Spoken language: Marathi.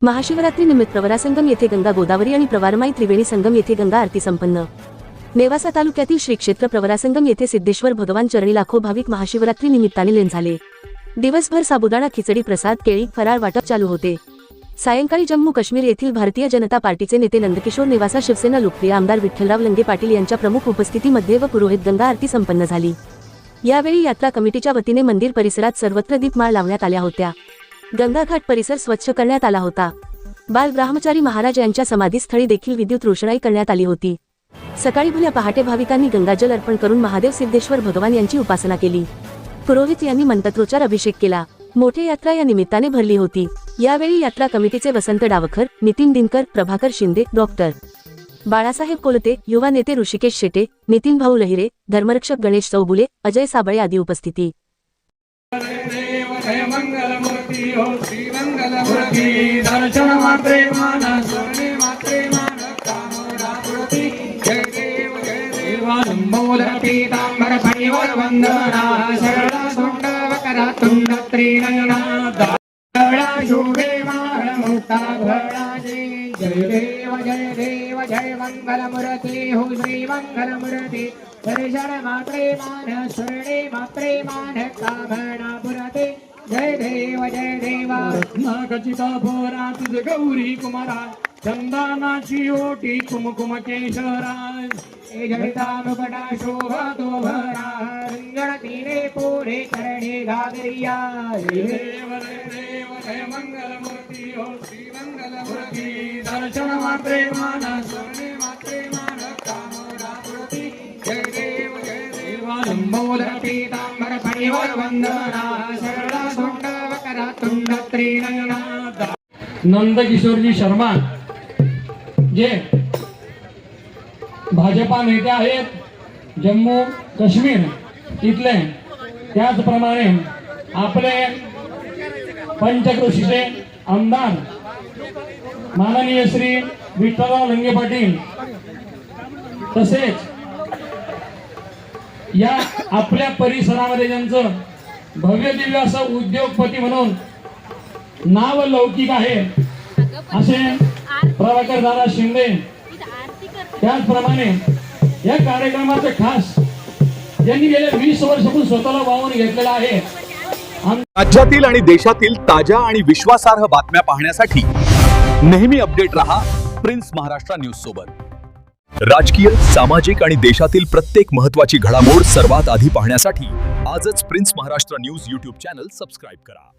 महाशिवरात्री निमित्त प्रवरासंगम येथे गंगा गोदावरी आणि प्रवारमाई त्रिवेणी संगम येथे गंगा आरती संपन्न। नेवासा तालुक्यातील श्री क्षेत्र प्रवरासंगम येथे सिद्धेश्वर भगवान चरणी लाखो भाविक महाशिवरात्री निमित्ताने लीन झाले। दिवसभर साबुदाणा खिचडी प्रसाद केळी फराळ वाटप चालू होते। सायंकाळी जम्मू काश्मीर येथील भारतीय जनता पार्टीचे नेते नंदकिशोर नेवासा शिवसेना लोकप्रिय आमदार विठ्ठलराव लंगे पाटील यांच्या प्रमुख उपस्थितीमध्ये व पुरोहित गंगा आरती संपन्न झाली। यावेळी यात्रा कमिटीच्या वतीने मंदिर परिसरात सर्वत्र दीपमाळ लावण्यात आल्या होत्या। गंगा घाट परिसर स्वच्छ करण्यात आला होता। बाल ब्रह्मचारी महाराज यांच्या समाधीस्थळी देखील विद्युत रोषणाई करण्यात आली होती। सकाळी भल्या पहाटे भाविकांनी गंगाजल अर्पण करून महादेव सिद्धेश्वर भगवान यांची उपासना केली। पुरोहित यांनी मंत्रोच्चार अभिषेक केला। मोठी यात्रा या निमित्ताने भरली होती। यावेळी यात्रा कमिटीचे वसंत डावखर, नितीन दिनकर, प्रभाकर शिंदे, डॉक्टर बाळासाहेब कोलते, युवा नेते ऋषिकेश शेटे, नितीन भाऊ लहिरे, धर्मरक्षक गणेश चौबुले, अजय साबळे आदी उपस्थिती। जय मंगलमूर्ती हो श्री मंगलमूर्ती दर्शन मात्रे मान सोने मात्रे मान कामोदा मूर्ती जय देव शंभो पीतांबर परिवर वंदना शरणा सुंड वकरा तुंड त्रिनयना दळा शुभे मार मुक्ता भळा जय देव जय मंगलमूर्ती हो श्री मंगलमूर्ती दर्शन मात्रे मान सोने मात्रे मान कामना मूर्ती जय देव नागचिता भोरा तुझ गौरी कुमारा चंदनाची ओटी कुमकुम केशराज जगतानुपटा शोभा तो भरा रंगण तिने पोरे करणे घागरिया देव जय मंगलमूर्ती हो श्री मंगलमूर्ती दर्शन मात्रे मान सोने मात्रे मान कामोदा मूर्ती जय देव शंभो पीतांबर परिवर वंदना शरणा सुंड वकरा तुंड त्रिनयना नंदकिशोरजी शर्मा जे भाजपा नेते आहेत जम्मू काश्मीर इथले, त्याचप्रमाणे आपले पंचक्रोशीचे आमदार माननीय श्री विठ्ठलराव लंगे पाटील, तसेच या आपल्या परिसरामध्ये ज्यांचं भव्य दिव्य असं उद्योगपती म्हणून नाव लौकिक आहे असे प्रभाकर दादा शिंदे, त्याचप्रमाणे या कार्यक्रमाचे खास ज्यांनी गेल्या 20 वर्षापासून स्वतःला वाहून घेतलेला आहे। राज्यातील आणि देशातील ताज्या आणि विश्वासार्ह बातम्या पाहण्यासाठी नेहमी अपडेट रहा प्रिन्स महाराष्ट्र न्यूज सोबत। राजकीय, सामाजिक आणि देशातील प्रत्येक महत्त्वाची घडामोड सर्वात आधी पाहण्यासाठी आजच prince Maharashtra news YouTube channel subscribe करा।